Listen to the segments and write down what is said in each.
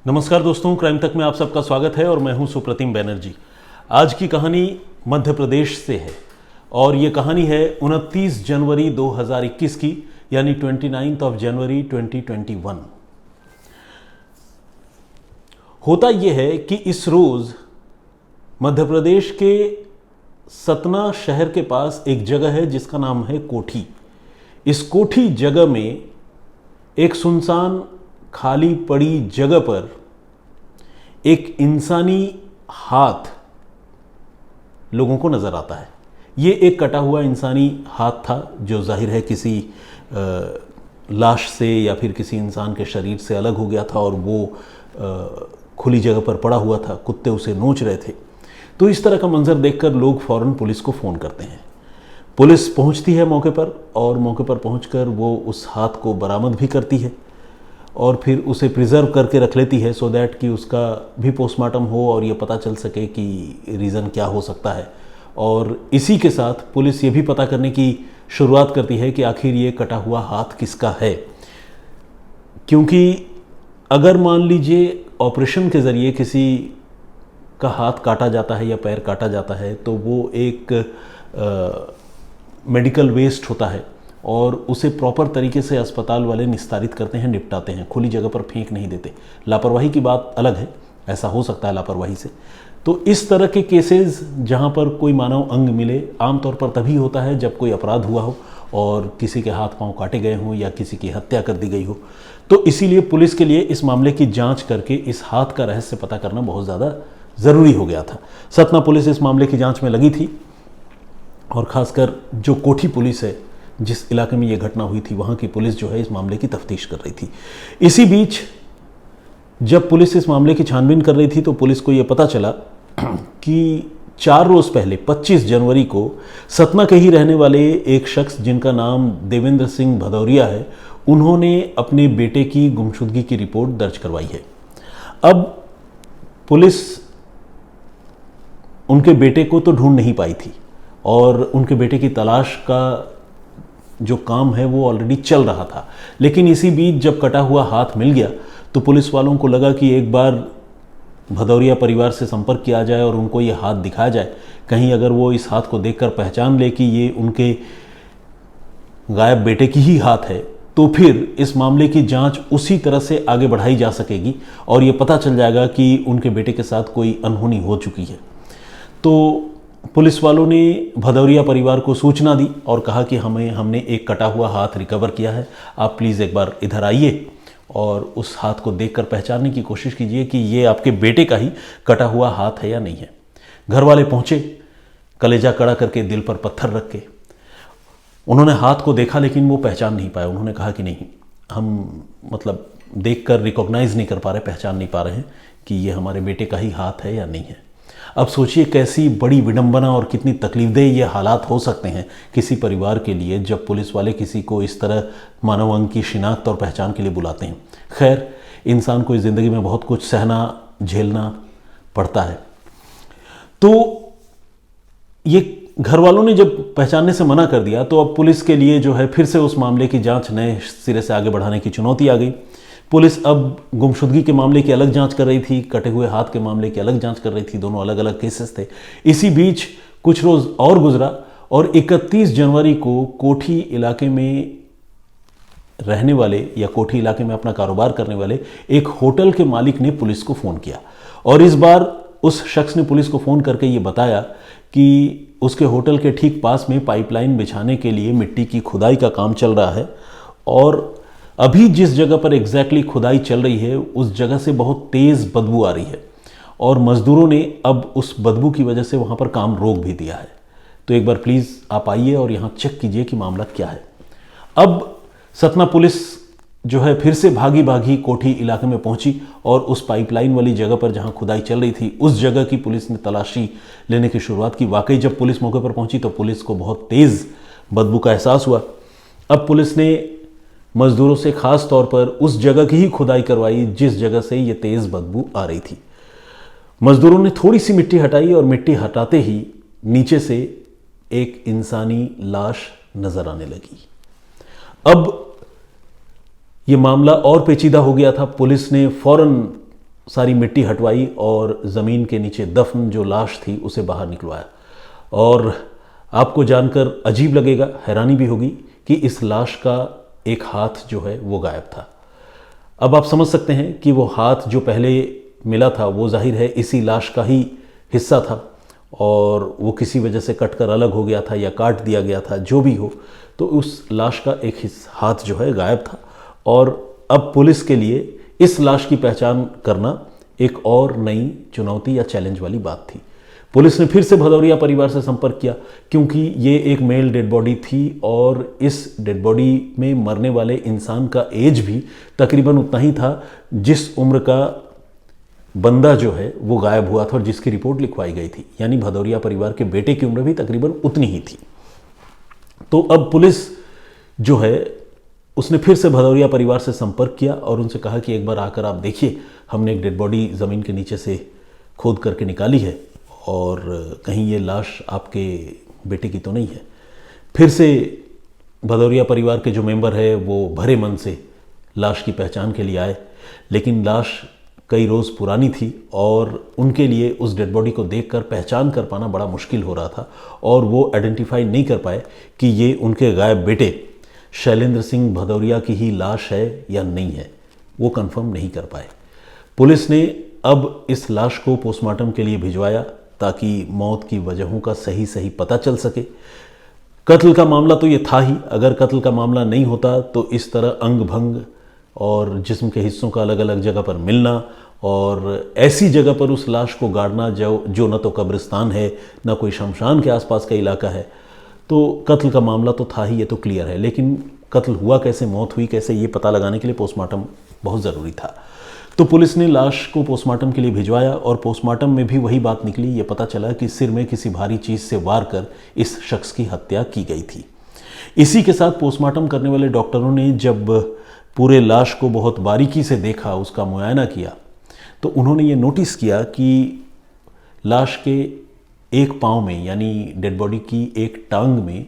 नमस्कार दोस्तों, क्राइम तक में आप सबका स्वागत है और मैं हूं सुप्रतिम बैनर्जी। आज की कहानी मध्य प्रदेश से है और ये कहानी है 29 जनवरी 2021 की, यानी 29 जनवरी 2021। होता यह है कि इस रोज मध्य प्रदेश के सतना शहर के पास एक जगह है जिसका नाम है कोठी। इस कोठी जगह में एक सुनसान खाली पड़ी जगह पर एक इंसानी हाथ लोगों को नजर आता है। ये एक कटा हुआ इंसानी हाथ था जो जाहिर है किसी लाश से या फिर किसी इंसान के शरीर से अलग हो गया था और वो खुली जगह पर पड़ा हुआ था। कुत्ते उसे नोच रहे थे। तो इस तरह का मंजर देखकर लोग फौरन पुलिस को फ़ोन करते हैं। पुलिस पहुंचती है मौके पर और मौके पर पहुंचकर वो उस हाथ को बरामद भी करती है और फिर उसे प्रिजर्व करके रख लेती है सो दैट कि उसका भी पोस्टमार्टम हो और ये पता चल सके कि रीज़न क्या हो सकता है। और इसी के साथ पुलिस ये भी पता करने की शुरुआत करती है कि आखिर ये कटा हुआ हाथ किसका है, क्योंकि अगर मान लीजिए ऑपरेशन के ज़रिए किसी का हाथ काटा जाता है या पैर काटा जाता है तो वो एक मेडिकल वेस्ट होता है और उसे प्रॉपर तरीके से अस्पताल वाले निस्तारित करते हैं, निपटाते हैं, खुली जगह पर फेंक नहीं देते। लापरवाही की बात अलग है, ऐसा हो सकता है लापरवाही से। तो इस तरह के केसेस जहां पर कोई मानव अंग मिले आमतौर पर तभी होता है जब कोई अपराध हुआ हो और किसी के हाथ पांव काटे गए हों या किसी की हत्या कर दी गई हो। तो इसीलिए पुलिस के लिए इस मामले की जाँच करके इस हाथ का रहस्य पता करना बहुत ज़्यादा ज़रूरी हो गया था। सतना पुलिस इस मामले की जाँच में लगी थी और ख़ासकर जो कोठी पुलिस है, जिस इलाके में ये घटना हुई थी, वहाँ की पुलिस जो है इस मामले की तफ्तीश कर रही थी। इसी बीच जब पुलिस इस मामले की छानबीन कर रही थी तो पुलिस को ये पता चला कि 4 रोज़ पहले 25 जनवरी को सतना के ही रहने वाले एक शख्स जिनका नाम देवेंद्र सिंह भदौरिया है, उन्होंने अपने बेटे की गुमशुदगी की रिपोर्ट दर्ज करवाई है। अब पुलिस उनके बेटे को तो ढूंढ नहीं पाई थी और उनके बेटे की तलाश का जो काम है वो ऑलरेडी चल रहा था। लेकिन इसी बीच जब कटा हुआ हाथ मिल गया तो पुलिस वालों को लगा कि एक बार भदौरिया परिवार से संपर्क किया जाए और उनको ये हाथ दिखाया जाए। कहीं अगर वो इस हाथ को देखकर पहचान ले कि ये उनके गायब बेटे की ही हाथ है तो फिर इस मामले की जांच उसी तरह से आगे बढ़ाई जा सकेगी और ये पता चल जाएगा कि उनके बेटे के साथ कोई अनहोनी हो चुकी है। तो पुलिस वालों ने भदौरिया परिवार को सूचना दी और कहा कि हमने एक कटा हुआ हाथ रिकवर किया है, आप प्लीज़ एक बार इधर आइए और उस हाथ को देखकर पहचानने की कोशिश कीजिए कि ये आपके बेटे का ही कटा हुआ हाथ है या नहीं है। घर वाले पहुंचे, कलेजा कड़ा करके, दिल पर पत्थर रख के। उन्होंने हाथ को देखा लेकिन वो पहचान नहीं पाए। उन्होंने कहा कि नहीं, हम देखकर रिकॉग्नाइज नहीं कर पा रहे, पहचान नहीं पा रहे हैं कि ये हमारे बेटे का ही हाथ है या नहीं है। अब सोचिए कैसी बड़ी विडंबना और कितनी तकलीफदेह ये हालात हो सकते हैं किसी परिवार के लिए जब पुलिस वाले किसी को इस तरह मानव अंग की शिनाख्त और पहचान के लिए बुलाते हैं। खैर, इंसान को इस ज़िंदगी में बहुत कुछ सहना झेलना पड़ता है। तो ये घर वालों ने जब पहचानने से मना कर दिया तो अब पुलिस के लिए जो है फिर से उस मामले की जांच नए सिरे से आगे बढ़ाने की चुनौती आ गई। पुलिस अब गुमशुदगी के मामले की अलग जांच कर रही थी, कटे हुए हाथ के मामले की अलग जांच कर रही थी। दोनों अलग अलग केसेस थे। इसी बीच कुछ रोज़ और गुजरा और 31 जनवरी को कोठी इलाके में रहने वाले या कोठी इलाके में अपना कारोबार करने वाले एक होटल के मालिक ने पुलिस को फ़ोन किया और इस बार उस शख्स ने पुलिस को फ़ोन करके ये बताया कि उसके होटल के ठीक पास में पाइपलाइन बिछाने के लिए मिट्टी की खुदाई का काम चल रहा है और अभी जिस जगह पर एग्जैक्टली खुदाई चल रही है उस जगह से बहुत तेज़ बदबू आ रही है और मज़दूरों ने अब उस बदबू की वजह से वहाँ पर काम रोक भी दिया है। तो एक बार प्लीज़ आप आइए और यहाँ चेक कीजिए कि मामला क्या है। अब सतना पुलिस जो है फिर से भागी भागी कोठी इलाके में पहुंची और उस पाइपलाइन वाली जगह पर जहां खुदाई चल रही थी उस जगह की पुलिस ने तलाशी लेने की शुरुआत की। वाकई जब पुलिस मौके पर पहुंची तो पुलिस को बहुत तेज़ बदबू का एहसास हुआ। अब पुलिस ने मजदूरों से खास तौर पर उस जगह की ही खुदाई करवाई जिस जगह से ये तेज़ बदबू आ रही थी। मजदूरों ने थोड़ी सी मिट्टी हटाई और मिट्टी हटाते ही नीचे से एक इंसानी लाश नजर आने लगी। अब ये मामला और पेचीदा हो गया था। पुलिस ने फौरन सारी मिट्टी हटवाई और ज़मीन के नीचे दफन जो लाश थी उसे बाहर निकलवाया। और आपको जानकर अजीब लगेगा, हैरानी भी होगी कि इस लाश का एक हाथ जो है वो गायब था। अब आप समझ सकते हैं कि वो हाथ जो पहले मिला था वो जाहिर है इसी लाश का ही हिस्सा था और वो किसी वजह से कटकर अलग हो गया था या काट दिया गया था, जो भी हो, तो उस लाश का एक हाथ जो है गायब था। और अब पुलिस के लिए इस लाश की पहचान करना एक और नई चुनौती या चैलेंज वाली बात थी। पुलिस ने फिर से भदौरिया परिवार से संपर्क किया क्योंकि ये एक मेल डेड बॉडी थी और इस डेड बॉडी में मरने वाले इंसान का एज भी तकरीबन उतना ही था जिस उम्र का बंदा जो है वो गायब हुआ था और जिसकी रिपोर्ट लिखवाई गई थी, यानी भदौरिया परिवार के बेटे की उम्र भी तकरीबन उतनी ही थी। तो अब पुलिस जो है उसने फिर से भदौरिया परिवार से संपर्क किया और उनसे कहा कि एक बार आकर आप देखिए, हमने एक डेड बॉडी ज़मीन के नीचे से खोद करके निकाली है और कहीं ये लाश आपके बेटे की तो नहीं है। फिर से भदौरिया परिवार के जो मेंबर है वो भरे मन से लाश की पहचान के लिए आए, लेकिन लाश कई रोज़ पुरानी थी और उनके लिए उस डेड बॉडी को देखकर पहचान कर पाना बड़ा मुश्किल हो रहा था और वो आइडेंटिफाई नहीं कर पाए कि ये उनके गायब बेटे शैलेंद्र सिंह भदौरिया की ही लाश है या नहीं है, वो कंफर्म नहीं कर पाए। पुलिस ने अब इस लाश को पोस्टमार्टम के लिए भिजवाया ताकि मौत की वजहों का सही पता चल सके। कत्ल का मामला तो ये था ही, अगर कत्ल का मामला नहीं होता तो इस तरह अंग भंग और जिस्म के हिस्सों का अलग अलग जगह पर मिलना और ऐसी जगह पर उस लाश को गाड़ना जो न तो कब्रिस्तान है न कोई शमशान के आसपास का इलाका है, तो कत्ल का मामला तो था ही, ये तो क्लियर है। लेकिन कत्ल हुआ कैसे, मौत हुई कैसे, ये पता लगाने के लिए पोस्टमार्टम बहुत ज़रूरी था। तो पुलिस ने लाश को पोस्टमार्टम के लिए भिजवाया और पोस्टमार्टम में भी वही बात निकली। ये पता चला कि सिर में किसी भारी चीज़ से वार कर इस शख्स की हत्या की गई थी। इसी के साथ पोस्टमार्टम करने वाले डॉक्टरों ने जब पूरे लाश को बहुत बारीकी से देखा, उसका मुआयना किया, तो उन्होंने ये नोटिस किया कि लाश के एक पाँव में यानी डेड बॉडी की एक टांग में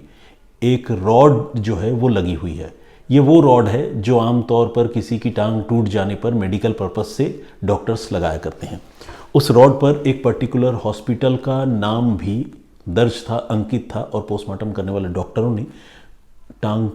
एक रॉड जो है वो लगी हुई है। ये वो रॉड है जो आमतौर पर किसी की टांग टूट जाने पर मेडिकल पर्पस से डॉक्टर्स लगाया करते हैं। उस रॉड पर एक पर्टिकुलर हॉस्पिटल का नाम भी दर्ज था, अंकित था और पोस्टमार्टम करने वाले डॉक्टरों ने टांग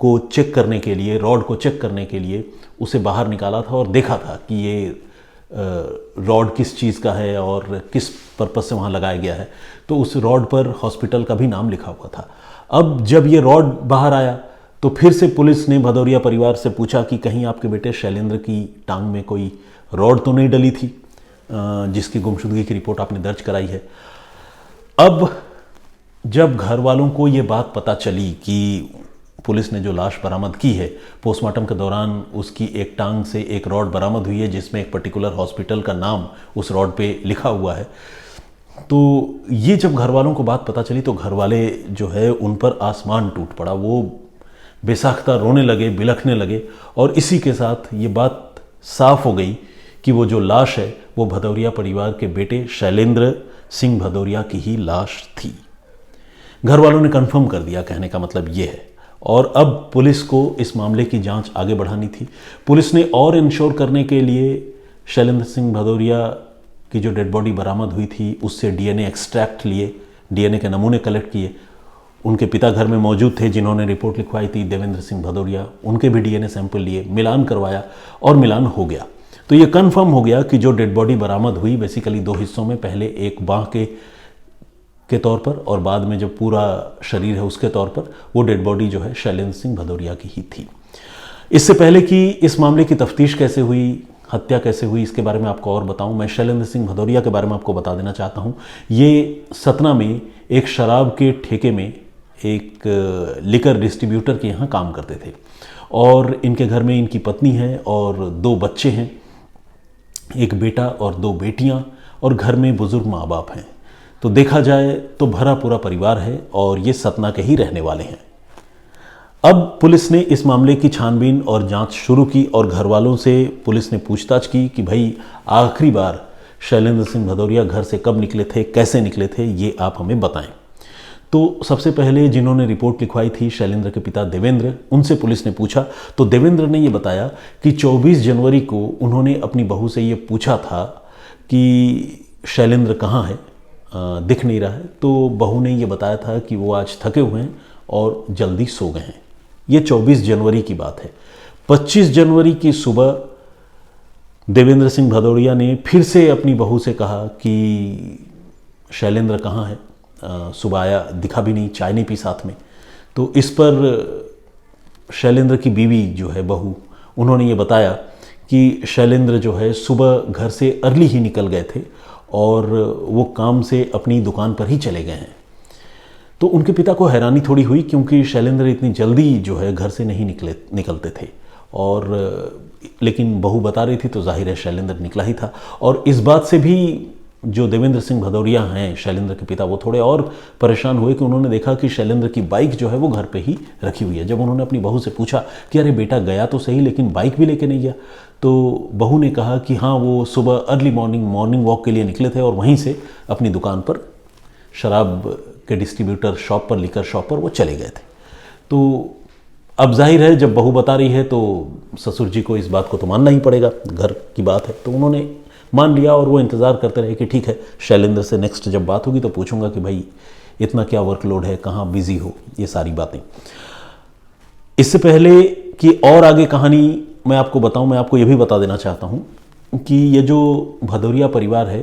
को चेक करने के लिए, रॉड को चेक करने के लिए उसे बाहर निकाला था और देखा था कि ये रॉड किस चीज़ का है और किस पर्पस से वहाँ लगाया गया है। तो उस रॉड पर हॉस्पिटल का भी नाम लिखा हुआ था। अब जब ये रॉड बाहर आया तो फिर से पुलिस ने भदौरिया परिवार से पूछा कि कहीं आपके बेटे शैलेंद्र की टांग में कोई रॉड तो नहीं डली थी जिसकी गुमशुदगी की रिपोर्ट आपने दर्ज कराई है। अब जब घर वालों को ये बात पता चली कि पुलिस ने जो लाश बरामद की है, पोस्टमार्टम के दौरान उसकी एक टांग से एक रॉड बरामद हुई है जिसमें एक पर्टिकुलर हॉस्पिटल का नाम उस रॉड पे लिखा हुआ है, तो ये जब घर वालों को बात पता चली तो घर वाले जो है उन पर आसमान टूट पड़ा। वो बेसाख्ता रोने लगे, बिलखने लगे और इसी के साथ ये बात साफ हो गई कि वो जो लाश है वो भदौरिया परिवार के बेटे शैलेंद्र सिंह भदौरिया की ही लाश थी। घर वालों ने कंफर्म कर दिया, कहने का मतलब ये है। और अब पुलिस को इस मामले की जांच आगे बढ़ानी थी। पुलिस ने और इंश्योर करने के लिए शैलेंद्र सिंह भदौरिया की जो डेड बॉडी बरामद हुई थी उससे डीएनए एक्सट्रैक्ट लिए, डीएनए के नमूने कलेक्ट किए। उनके पिता घर में मौजूद थे जिन्होंने रिपोर्ट लिखवाई थी, देवेंद्र सिंह भदौरिया, उनके भी डीएनए सैंपल लिए, मिलान करवाया और मिलान हो गया। तो ये कन्फर्म हो गया कि जो डेड बॉडी बरामद हुई बेसिकली दो हिस्सों में, पहले एक बाँह के तौर पर और बाद में जो पूरा शरीर है उसके तौर पर, वो डेड बॉडी जो है शैलेंद्र सिंह भदौरिया की ही थी। इससे पहले कि इस मामले की तफ्तीश कैसे हुई, हत्या कैसे हुई, इसके बारे में आपको और बताऊं, मैं शैलेंद्र सिंह भदौरिया के बारे में आपको बता देना चाहता हूं। ये सतना में एक शराब के ठेके में एक लिकर डिस्ट्रीब्यूटर के यहाँ काम करते थे और इनके घर में इनकी पत्नी है और 2 बच्चे हैं, एक बेटा और 2 बेटियाँ, और घर में बुजुर्ग माँ बाप हैं। तो देखा जाए तो भरा पूरा परिवार है और ये सतना के ही रहने वाले हैं। अब पुलिस ने इस मामले की छानबीन और जांच शुरू की और घर वालों से पुलिस ने पूछताछ की कि भाई आखिरी बार शैलेंद्र सिंह भदौरिया घर से कब निकले थे, कैसे निकले थे, ये आप हमें बताएं। तो सबसे पहले जिन्होंने रिपोर्ट लिखवाई थी शैलेंद्र के पिता देवेंद्र, उनसे पुलिस ने पूछा तो देवेंद्र ने ये बताया कि 24 जनवरी को उन्होंने अपनी बहू से ये पूछा था कि शैलेंद्र कहाँ है, दिख नहीं रहा है। तो बहू ने ये बताया था कि वो आज थके हुए हैं और जल्दी सो गए हैं। ये 24 जनवरी की बात है। 25 जनवरी की सुबह देवेंद्र सिंह भदौरिया ने फिर से अपनी बहू से कहा कि शैलेंद्र कहाँ है, सुबह आया दिखा भी नहीं, चाय नहीं पी साथ में। तो इस पर शैलेंद्र की बीवी जो है बहू, उन्होंने ये बताया कि शैलेंद्र जो है सुबह घर से अर्ली ही निकल गए थे और वो काम से अपनी दुकान पर ही चले गए हैं। तो उनके पिता को हैरानी थोड़ी हुई क्योंकि शैलेंद्र इतनी जल्दी जो है घर से नहीं निकलते थे, और लेकिन बहू बता रही थी तो जाहिर है शैलेंद्र निकला ही था। और इस बात से भी जो देवेंद्र सिंह भदौरिया हैं शैलेंद्र के पिता, वो थोड़े और परेशान हुए कि उन्होंने देखा कि शैलेंद्र की बाइक जो है वो घर पे ही रखी हुई है। जब उन्होंने अपनी बहू से पूछा कि अरे बेटा गया तो सही लेकिन बाइक भी लेके नहीं गया, तो बहू ने कहा कि हाँ वो सुबह अर्ली मॉर्निंग वॉक के लिए निकले थे और वहीं से अपनी दुकान पर, शराब के डिस्ट्रीब्यूटर शॉप पर, लीकर शॉप पर वो चले गए थे। तो अब जाहिर है जब बहू बता रही है तो ससुर जी को इस बात को तो मानना ही पड़ेगा, घर की बात है। तो उन्होंने मान लिया और वो इंतज़ार करते रहे कि ठीक है शैलेंद्र से नेक्स्ट जब बात होगी तो पूछूंगा कि भाई इतना क्या वर्कलोड है, कहाँ बिजी हो, ये सारी बातें। इससे पहले कि और आगे कहानी मैं आपको बताऊं, मैं आपको ये भी बता देना चाहता हूं कि ये जो भदौरिया परिवार है,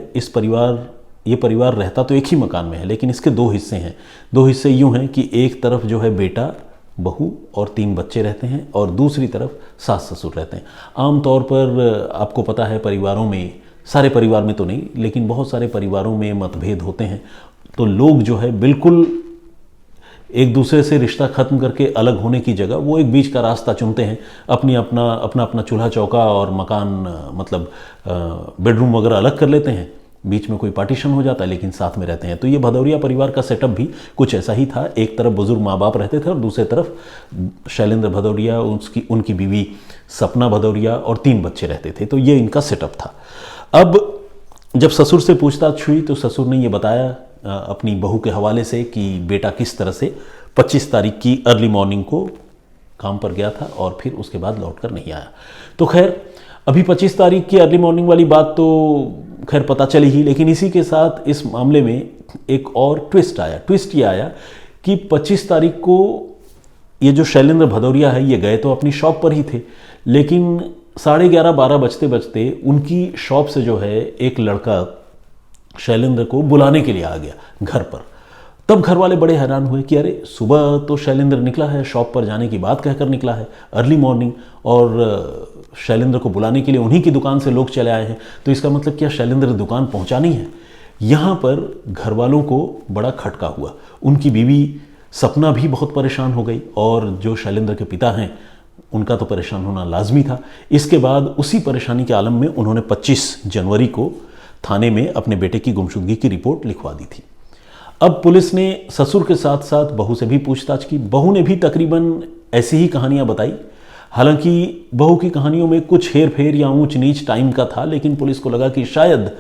ये परिवार रहता तो एक ही मकान में है लेकिन इसके दो हिस्से हैं। दो हिस्से यूँ हैं कि एक तरफ जो है बेटा, बहू और 3 बच्चे रहते हैं और दूसरी तरफ सास ससुर रहते हैं। आमतौर पर आपको पता है परिवारों में, सारे परिवार में तो नहीं लेकिन बहुत सारे परिवारों में मतभेद होते हैं, तो लोग जो है बिल्कुल एक दूसरे से रिश्ता ख़त्म करके अलग होने की जगह वो एक बीच का रास्ता चुनते हैं। अपना चूल्हा चौका और मकान, मतलब बेडरूम वगैरह अलग कर लेते हैं, बीच में कोई पार्टीशन हो जाता है लेकिन साथ में रहते हैं। तो ये भदौरिया परिवार का सेटअप भी कुछ ऐसा ही था। एक तरफ बुजुर्ग माँ बाप रहते थे और दूसरी तरफ शैलेंद्र भदौरिया, उनकी बीवी सपना भदौरिया और 3 बच्चे रहते थे। तो ये इनका सेटअप था। अब जब ससुर से पूछताछ हुई तो ससुर ने ये बताया अपनी बहू के हवाले से कि बेटा किस तरह से 25 तारीख की अर्ली मॉर्निंग को काम पर गया था और फिर उसके बाद लौट कर नहीं आया। तो खैर अभी 25 तारीख की अर्ली मॉर्निंग वाली बात तो खैर पता चली ही, लेकिन इसी के साथ इस मामले में एक और ट्विस्ट आया। ट्विस्ट ये आया कि 25 तारीख को ये जो शैलेंद्र भदौरिया है ये गए तो अपनी शॉप पर ही थे, लेकिन 11:30-12 बजते बजते उनकी शॉप से जो है एक लड़का शैलेंद्र को बुलाने के लिए आ गया घर पर। तब घर वाले बड़े हैरान हुए कि अरे सुबह तो शैलेंद्र निकला है, शॉप पर जाने की बात कहकर निकला है अर्ली मॉर्निंग, और शैलेंद्र को बुलाने के लिए उन्हीं की दुकान से लोग चले आए हैं, तो इसका मतलब क्या शैलेंद्र दुकान पहुंचा नहीं है? यहाँ पर घर वालों को बड़ा खटका हुआ। उनकी बीवी सपना भी बहुत परेशान हो गई और जो शैलेंद्र के पिता हैं उनका तो परेशान होना लाजमी था। इसके बाद उसी परेशानी के आलम में उन्होंने 25 जनवरी को थाने में अपने बेटे की गुमशुदगी की रिपोर्ट लिखवा दी थी। अब पुलिस ने ससुर के साथ साथ बहू से भी पूछताछ की। बहू ने भी तकरीबन ऐसी ही कहानियां बताई। हालांकि बहू की कहानियों में कुछ हेर फेर या ऊंच नीच टाइम का था, लेकिन पुलिस को लगा कि शायद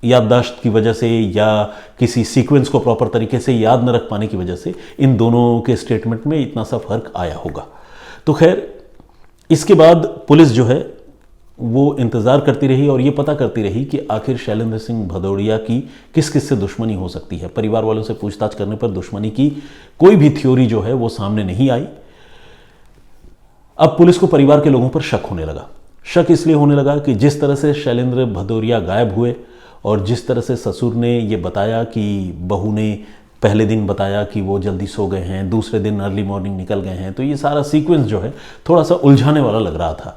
याददाश्त की वजह से या किसी सीक्वेंस को प्रॉपर तरीके से याद न रख पाने की वजह से इन दोनों के स्टेटमेंट में इतना सा फर्क आया होगा। तो खैर इसके बाद पुलिस जो है वो इंतज़ार करती रही और ये पता करती रही कि आखिर शैलेंद्र सिंह भदौरिया की किस किस से दुश्मनी हो सकती है। परिवार वालों से पूछताछ करने पर दुश्मनी की कोई भी थ्योरी जो है वो सामने नहीं आई। अब पुलिस को परिवार के लोगों पर शक होने लगा। शक इसलिए होने लगा कि जिस तरह से शैलेंद्र भदौरिया गायब हुए और जिस तरह से ससुर ने ये बताया कि बहू ने पहले दिन बताया कि वो जल्दी सो गए हैं, दूसरे दिन अर्ली मॉर्निंग निकल गए हैं, तो ये सारा सीक्वेंस जो है थोड़ा सा उलझाने वाला लग रहा था।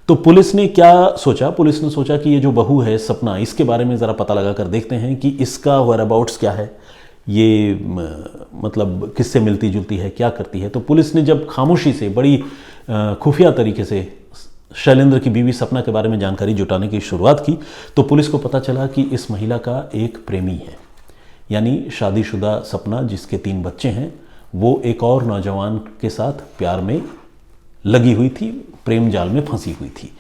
तो पुलिस ने क्या सोचा? पुलिस ने सोचा कि ये जो बहू है सपना, इसके बारे में ज़रा पता लगा कर देखते हैं कि इसका वेयरअबाउट्स क्या है, ये मतलब किससे मिलती जुलती है, क्या करती है। तो पुलिस ने जब खामोशी से बड़ी खुफिया तरीके से शैलेंद्र की बीवी सपना के बारे में जानकारी जुटाने की शुरुआत की तो पुलिस को पता चला कि इस महिला का एक प्रेमी है, यानी शादीशुदा सपना जिसके 3 बच्चे हैं, वो एक और नौजवान के साथ प्यार में लगी हुई थी, प्रेम जाल में फंसी हुई थी।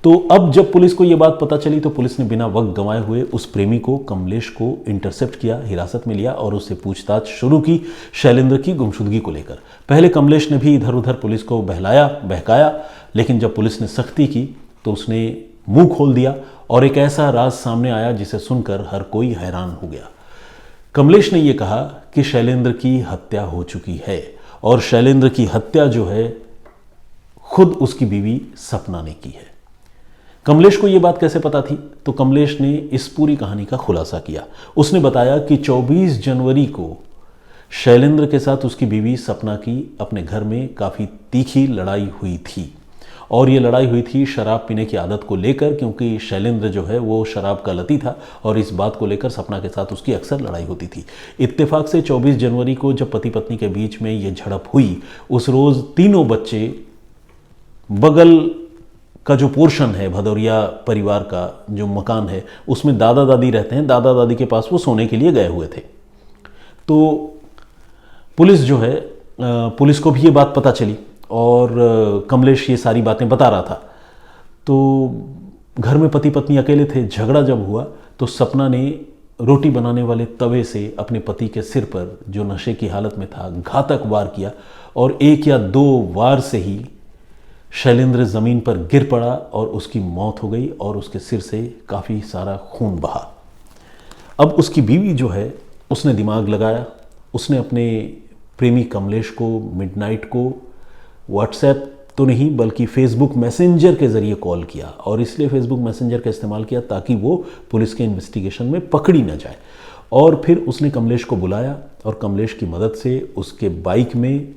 तो अब जब पुलिस को ये बात पता चली तो पुलिस ने बिना वक्त गंवाए हुए उस प्रेमी को, कमलेश को इंटरसेप्ट किया, हिरासत में लिया और उससे पूछताछ शुरू की शैलेंद्र की गुमशुदगी को लेकर। पहले कमलेश ने भी इधर उधर पुलिस को बहकाया, लेकिन जब पुलिस ने सख्ती की तो उसने मुंह खोल दिया और एक ऐसा राज सामने आया जिसे सुनकर हर कोई हैरान हो गया। कमलेश ने यह कहा कि शैलेंद्र की हत्या हो चुकी है और शैलेंद्र की हत्या जो है खुद उसकी बीवी सपना ने की है। कमलेश को यह बात कैसे पता थी? तो कमलेश ने इस पूरी कहानी का खुलासा किया। उसने बताया कि 24 जनवरी को शैलेंद्र के साथ उसकी बीवी सपना की अपने घर में काफ़ी तीखी लड़ाई हुई थी और ये लड़ाई हुई थी शराब पीने की आदत को लेकर, क्योंकि शैलेंद्र जो है वो शराब का लती था और इस बात को लेकर सपना के साथ उसकी अक्सर लड़ाई होती थी। इत्तेफाक से 24 जनवरी को जब पति पत्नी के बीच में ये झड़प हुई, उस रोज़ तीनों बच्चे बगल का जो पोर्शन है भदौरिया परिवार का जो मकान है उसमें दादा दादी रहते हैं, दादा दादी के पास वो सोने के लिए गए हुए थे। तो पुलिस जो है, पुलिस को भी ये बात पता चली और कमलेश ये सारी बातें बता रहा था। तो घर में पति पत्नी अकेले थे। झगड़ा जब हुआ तो सपना ने रोटी बनाने वाले तवे से अपने पति के सिर पर, जो नशे की हालत में था, घातक वार किया और 1 या 2 वार से ही शैलेंद्र ज़मीन पर गिर पड़ा और उसकी मौत हो गई और उसके सिर से काफ़ी सारा खून बहा। अब उसकी बीवी जो है उसने दिमाग लगाया, उसने अपने प्रेमी कमलेश को मिडनाइट को व्हाट्सएप तो नहीं बल्कि फेसबुक मैसेंजर के ज़रिए कॉल किया और इसलिए फेसबुक मैसेंजर का इस्तेमाल किया ताकि वो पुलिस के इन्वेस्टिगेशन में पकड़ी ना जाए। और फिर उसने कमलेश को बुलाया और कमलेश की मदद से उसके बाइक में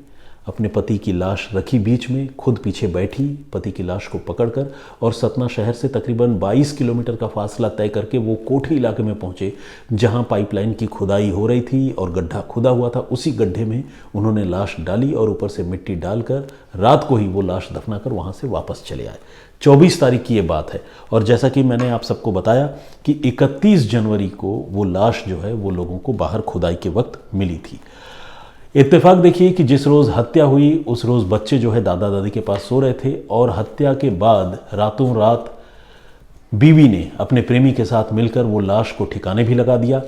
अपने पति की लाश रखी बीच में, खुद पीछे बैठी, पति की लाश को पकड़कर और सतना शहर से तकरीबन 22 किलोमीटर का फासला तय करके वो कोठी इलाके में पहुंचे जहां पाइपलाइन की खुदाई हो रही थी और गड्ढा खुदा हुआ था। उसी गड्ढे में उन्होंने लाश डाली और ऊपर से मिट्टी डालकर रात को ही वो लाश दफनाकर वहां से वापस चले आए। 24 तारीख की ये बात है और जैसा कि मैंने आप सबको बताया कि 31 जनवरी को वो लाश जो है वो लोगों को बाहर खुदाई के वक्त मिली थी। इत्तेफाक देखिए कि जिस रोज़ हत्या हुई उस रोज़ बच्चे जो है दादा दादी के पास सो रहे थे और हत्या के बाद रातों रात बीवी ने अपने प्रेमी के साथ मिलकर वो लाश को ठिकाने भी लगा दिया।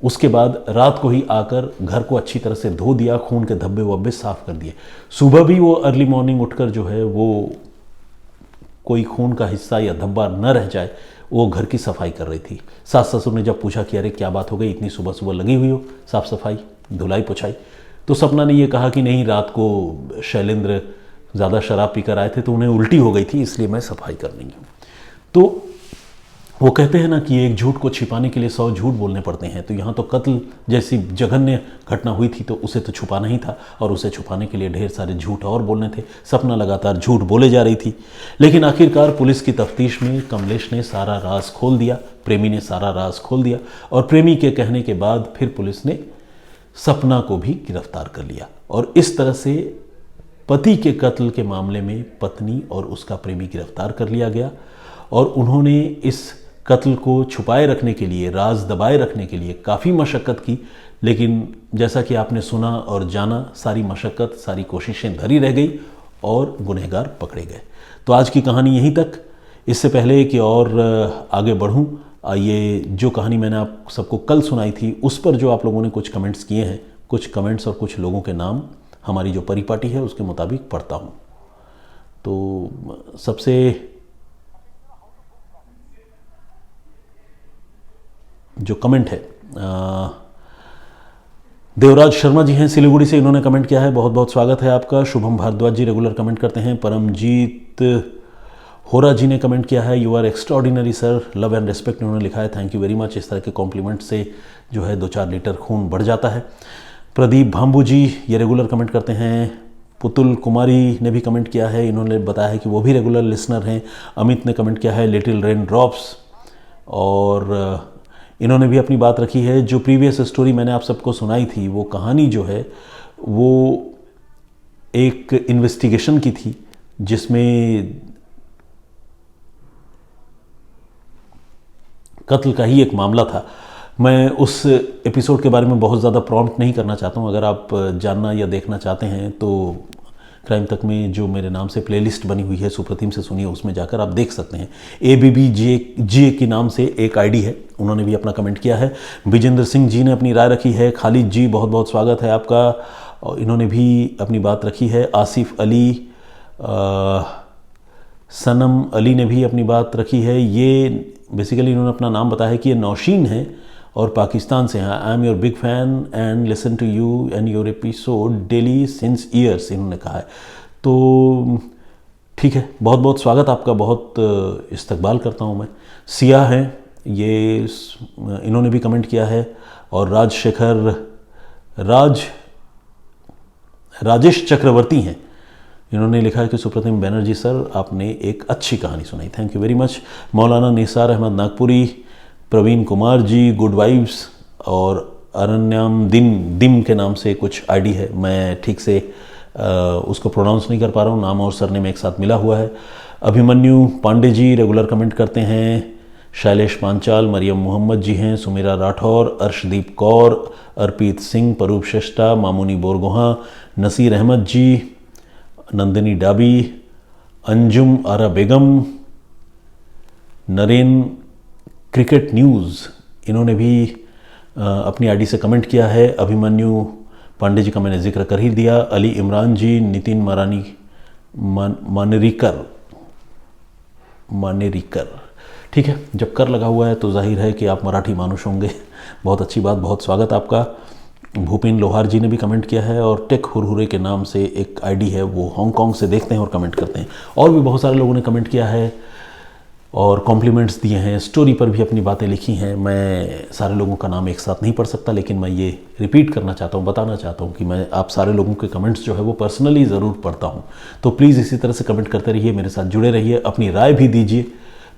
उसके बाद रात को ही आकर घर को अच्छी तरह से धो दिया, खून के धब्बे वब्बे साफ कर दिए। सुबह भी वो अर्ली मॉर्निंग उठकर जो है वो कोई खून का हिस्सा या धब्बा न रह जाए वो घर की सफाई कर रही थी। सास ससुर ने जब पूछा कि अरे क्या बात हो गई, इतनी सुबह सुबह लगी हुई हो साफ सफाई धुलाई पुछाई, तो सपना ने ये कहा कि नहीं, रात को शैलेंद्र ज़्यादा शराब पीकर आए थे तो उन्हें उल्टी हो गई थी इसलिए मैं सफाई कर रही हूँ। तो वो कहते हैं ना कि एक झूठ को छिपाने के लिए 100 झूठ बोलने पड़ते हैं। तो यहाँ तो कत्ल जैसी जघन्य घटना हुई थी तो उसे तो छुपाना ही था और उसे छुपाने के लिए ढेर सारे झूठ और बोलने थे। सपना लगातार झूठ बोले जा रही थी, लेकिन आखिरकार पुलिस की तफ्तीश में कमलेश ने सारा राज खोल दिया, प्रेमी ने सारा राज खोल दिया और प्रेमी के कहने के बाद फिर पुलिस ने सपना को भी गिरफ्तार कर लिया और इस तरह से पति के कत्ल के मामले में पत्नी और उसका प्रेमी गिरफ्तार कर लिया गया और उन्होंने इस कत्ल को छुपाए रखने के लिए, राज दबाए रखने के लिए काफ़ी मशक्क़त की, लेकिन जैसा कि आपने सुना और जाना, सारी मशक्क़त, सारी कोशिशें धरी रह गई और गुनहगार पकड़े गए। तो आज की कहानी यहीं तक। इससे पहले कि और आगे बढ़ूं, ये जो कहानी मैंने आप सबको कल सुनाई थी उस पर जो आप लोगों ने कुछ कमेंट्स किए हैं, कुछ कमेंट्स और कुछ लोगों के नाम हमारी जो परिपाटी है उसके मुताबिक पढ़ता हूँ। तो सबसे जो कमेंट है देवराज शर्मा जी हैं सिलीगुड़ी से, इन्होंने कमेंट किया है, बहुत बहुत स्वागत है आपका। शुभम भारद्वाज जी रेगुलर कमेंट करते हैं। परमजीत होरा जी ने कमेंट किया है, you are extraordinary sir, love and respect इन्होंने लिखा है, थैंक यू वेरी मच। इस तरह के कॉम्प्लीमेंट से जो है 2-4 लीटर खून बढ़ जाता है। प्रदीप भाम्बू जी ये रेगुलर कमेंट करते हैं। पुतुल कुमारी ने भी कमेंट किया है, इन्होंने बताया है कि वो भी रेगुलर लिसनर हैं। अमित ने कमेंट किया है लिटिल रेन ड्रॉप्स, और इन्होंने भी अपनी बात रखी है। जो प्रीवियस स्टोरी मैंने आप सबको सुनाई थी वो कहानी जो है वो एक इन्वेस्टिगेशन की थी जिसमें कत्ल का ही एक मामला था। मैं उस एपिसोड के बारे में बहुत ज़्यादा प्रॉम्प्ट नहीं करना चाहता हूँ। अगर आप जानना या देखना चाहते हैं तो क्राइम तक में जो मेरे नाम से प्लेलिस्ट बनी हुई है सुप्रतिम से सुनिए, उसमें जाकर आप देख सकते हैं। ABBJ के नाम से एक आईडी है, उन्होंने भी अपना कमेंट किया है। विजेंद्र सिंह जी ने अपनी राय रखी है। खालिद जी बहुत बहुत स्वागत है आपका, और इन्होंने भी अपनी बात रखी है। आसिफ अली, सनम अली ने भी अपनी बात रखी है। ये बेसिकली इन्होंने अपना नाम बताया है कि ये नौशीन है और पाकिस्तान से हैं। I am your big fan and listen to you and your episode daily since years, इन्होंने कहा है। तो ठीक है, बहुत बहुत स्वागत आपका, बहुत इस्तकबाल करता हूँ मैं। सिया हैं ये, इन्होंने भी कमेंट किया है। और राजेश चक्रवर्ती हैं, इन्होंने लिखा है कि सुप्रतिम बैनर्जी सर आपने एक अच्छी कहानी सुनाई, thank you very much. Maulana Nisar Ahmad Nagpuri, Praveen Kumar ji, good vibes, और अरण्याम दिम के नाम से कुछ आईडी है, मैं ठीक से उसको प्रोनाउंस नहीं कर पा रहा हूँ, नाम और सरनेम एक साथ मिला हुआ है। अभिमन्यु पांडे जी रेगुलर कमेंट करते हैं। शैलेश पांचाल, मरियम मोहम्मद जी हैं, सुमेरा राठौर, अर्शदीप कौर, अर्पित सिंह, परूप श्रेष्ठा, मामूनी बोरगोहा, नसीर अहमद जी, नंदिनी डाबी, अंजुम आरा बेगम, नरेन क्रिकेट न्यूज़, इन्होंने भी अपनी आईडी से कमेंट किया है। अभिमन्यु पांडे जी का मैंने जिक्र कर ही दिया। अली इमरान जी, नितिन मानेरिकर, ठीक है, जब कर लगा हुआ है तो जाहिर है कि आप मराठी मानुष होंगे, बहुत अच्छी बात, बहुत स्वागत आपका। भूपेन लोहार जी ने भी कमेंट किया है। और टेक हुरहुरे के नाम से एक आईडी है, वो हांगकांग से देखते हैं और कमेंट करते हैं। और भी बहुत सारे लोगों ने कमेंट किया है और कॉम्प्लीमेंट्स दिए हैं, स्टोरी पर भी अपनी बातें लिखी हैं। मैं सारे लोगों का नाम एक साथ नहीं पढ़ सकता, लेकिन मैं ये रिपीट करना चाहता हूँ, बताना चाहता हूँ कि मैं आप सारे लोगों के कमेंट्स जो है वो पर्सनली ज़रूर पढ़ता हूँ। तो प्लीज़ इसी तरह से कमेंट करते रहिए, मेरे साथ जुड़े रहिए, अपनी राय भी दीजिए।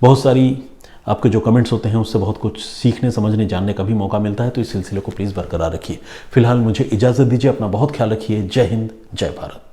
बहुत सारी आपके जो कमेंट्स होते हैं उससे बहुत कुछ सीखने, समझने, जानने का भी मौका मिलता है, तो इस सिलसिले को प्लीज़ बरकरार रखिए। फिलहाल मुझे इजाज़त दीजिए, अपना बहुत ख्याल रखिए। जय हिंद, जय भारत।